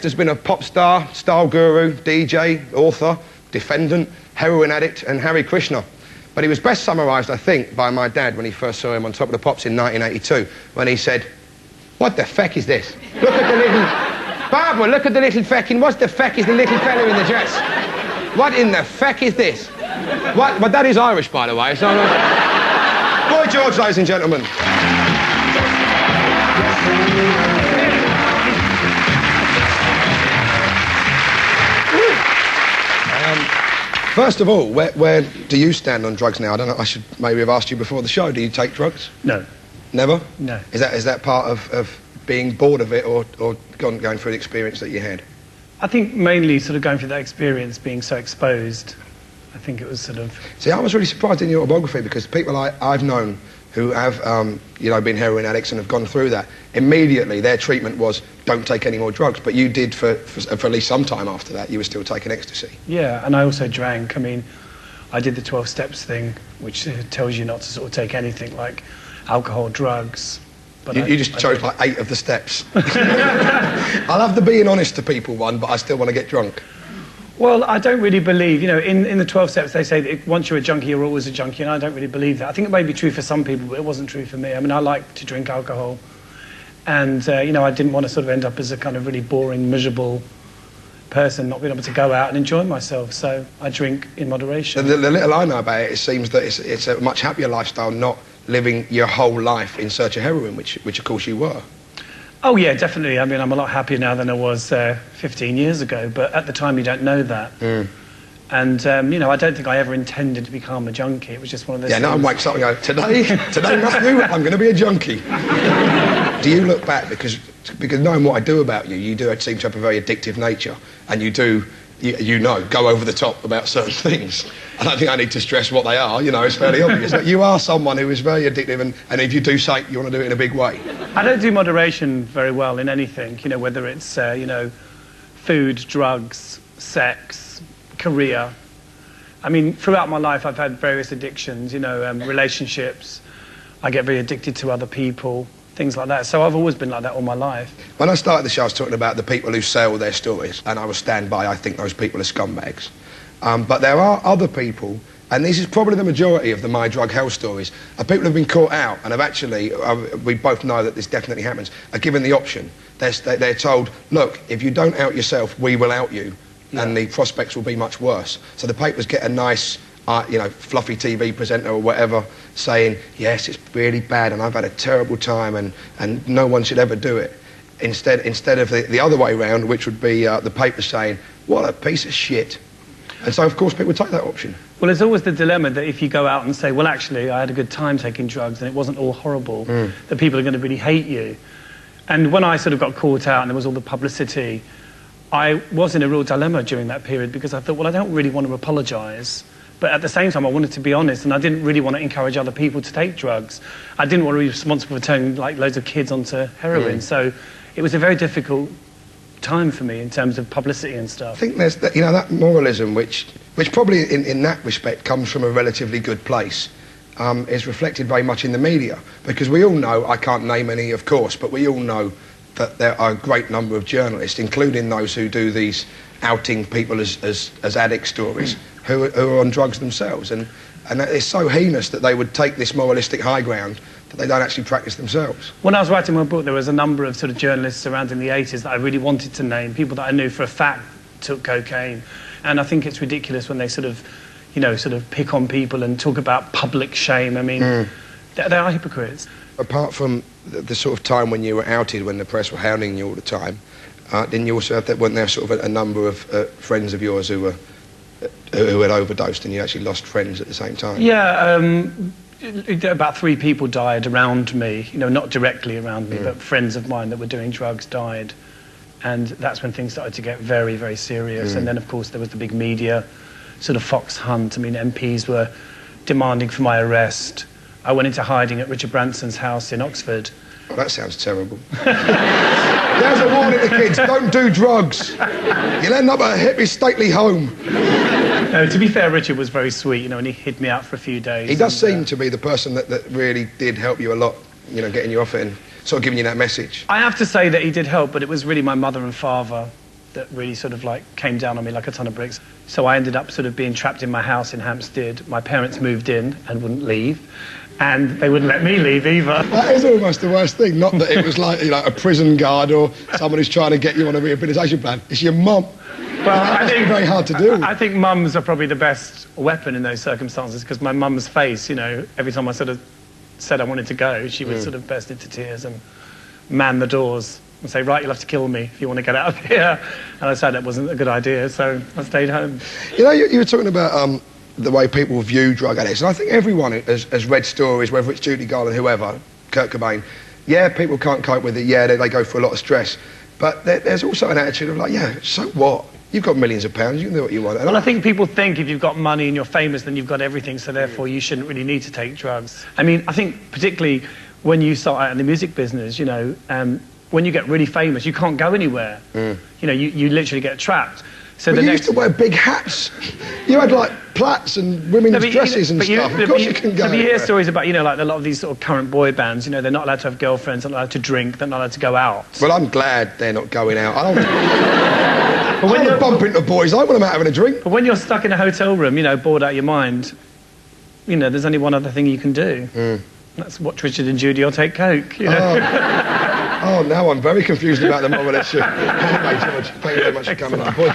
has been a pop star, style guru, DJ, author, defendant, heroin addict, and Hare Krishna. But he was best summarised, I think, by my dad when he first saw him on Top of the Pops in 1982, when he said, "What the feck is this? Look at the little... Barbara, look at the little feckin'... What the feck is the little fella in the dress? What in the feck is this?" What? My dad is Irish, by the way, so... Boy George, ladies and gentlemen. First of all, where do you stand on drugs now? I don't know, I should maybe have asked you before the show. Do you take drugs? No. Never? No. Is that part of being bored of it or going through the experience that you had? I think mainly sort of going through that experience, being so exposed. I think it was sort of... See, I was really surprised in your autobiography because people I've known who have, you know, been heroin addicts and have gone through that, immediately their treatment was, don't take any more drugs. But you did for at least some time after that, you were still taking ecstasy. Yeah, and I also drank. I mean, I did the 12 steps thing, which tells you not to sort of take anything like alcohol, drugs. But you just chose like 8 of the steps. I love the being honest to people one, but I still want to get drunk. Well, I don't really believe, you know, in the 12 steps they say that once you're a junkie, you're always a junkie, and I don't really believe that. I think it may be true for some people, but it wasn't true for me. I mean, I like to drink alcohol, and, you know, I didn't want to sort of end up as a kind of really boring, miserable person, not being able to go out and enjoy myself, so I drink in moderation. The little I know about it, it seems that it's a much happier lifestyle not living your whole life in search of heroin, which of course you were. Oh, yeah, definitely. I mean, I'm a lot happier now than I was 15 years ago, but at the time you don't know that. Mm. And, you know, I don't think I ever intended to become a junkie. It was just one of those things. Yeah, no one wakes up and goes, today, nothing, I'm going to be a junkie. Do you look back, because knowing what I do about you, you do seem to have a very addictive nature, and you do, you know, go over the top about certain things. I don't think I need to stress what they are, you know, it's fairly obvious. But you are someone who is very addictive, and if you do say you want to do it in a big way. I don't do moderation very well in anything, you know, whether it's, you know, food, drugs, sex, career. I mean, throughout my life I've had various addictions, you know, relationships. I get very addicted to other people, things like that. So I've always been like that all my life. When I started the show, I was talking about the people who sell their stories, and I will stand by, I think those people are scumbags. But there are other people, and this is probably the majority of the My Drug Hell stories, are people who have been caught out and have actually, we both know that this definitely happens, are given the option. They're told, look, if you don't out yourself, we will out you, and the prospects will be much worse. So the papers get a nice, you know, fluffy TV presenter or whatever saying, yes, it's really bad and I've had a terrible time and no one should ever do it. Instead of the other way around, which would be the paper saying, what a piece of shit. And so, of course, people take that option. Well, there's always the dilemma that if you go out and say, well, actually, I had a good time taking drugs and it wasn't all horrible, that people are going to really hate you. And when I sort of got caught out and there was all the publicity, I was in a real dilemma during that period because I thought, well, I don't really want to apologise. But at the same time, I wanted to be honest, and I didn't really want to encourage other people to take drugs. I didn't want to be responsible for turning, like, loads of kids onto heroin. So it was a very difficult time for me in terms of publicity and stuff. I think there's, you know, that moralism, which probably in that respect comes from a relatively good place, is reflected very much in the media. Because we all know, I can't name any, of course, but we all know that there are a great number of journalists, including those who do these outing people as addict stories, who are on drugs themselves. And it's so heinous that they would take this moralistic high ground that they don't actually practice themselves. When I was writing my book, there was a number of sort of journalists around in the 80s that I really wanted to name, people that I knew for a fact took cocaine. And I think it's ridiculous when they sort of, you know, sort of pick on people and talk about public shame. I mean, they are hypocrites. Apart from the sort of time when you were outed, when the press were hounding you all the time, didn't you also have that, weren't there sort of a number of friends of yours who had overdosed and you actually lost friends at the same time? Yeah, about 3 people died around me, you know, not directly around me, but friends of mine that were doing drugs died. And that's when things started to get very, very serious. And then, of course, there was the big media sort of fox hunt. I mean, MPs were demanding for my arrest. I went into hiding at Richard Branson's house in Oxford. Oh, that sounds terrible. There's a warning to kids, don't do drugs. You'll end up at a hippie stately home. No, to be fair, Richard was very sweet, you know, and he hid me out for a few days. He does seem to be the person that really did help you a lot, you know, getting you off it and sort of giving you that message. I have to say that he did help, but it was really my mother and father that really sort of like came down on me like a ton of bricks. So I ended up sort of being trapped in my house in Hampstead. My parents moved in and wouldn't leave, and they wouldn't let me leave either. That is almost the worst thing. Not that it was like, you know, a prison guard or someone who's trying to get you on a rehabilitation plan. It's your mum. Well, I think very hard to do. I think mums are probably the best weapon in those circumstances, because my mum's face, you know, every time I sort of said I wanted to go, she would sort of burst into tears and man the doors and say, right, you'll have to kill me if you want to get out of here. And I said that wasn't a good idea, so I stayed home. You know, you were talking about the way people view drug addicts, and I think everyone has read stories, whether it's Judy Garland, whoever, Kurt Cobain. Yeah, people can't cope with it. Yeah, they go through a lot of stress. But there's also an attitude of like, yeah, so what? You've got millions of pounds, you can do what you want. Well, I think people think if you've got money and you're famous, then you've got everything, so therefore you shouldn't really need to take drugs. I mean, I think particularly when you start out in the music business, you know, when you get really famous, you can't go anywhere. You know, you literally get trapped. So but you used to wear big hats. You had like plaits and women's dresses and stuff. Of course you can go. But you hear stories about, you know, like a lot of these sort of current boy bands, you know, they're not allowed to have girlfriends, they're not allowed to drink, they're not allowed to go out. Well, I'm glad they're not going out. I don't want to bump into boys. I want them out having a drink. But when you're stuck in a hotel room, you know, bored out of your mind, you know, there's only one other thing you can do. That's watch Richard and Judy or take coke, you know. Oh, now I'm very confused about the moral issue. Anyway, George, thank you very much for coming on. Boys,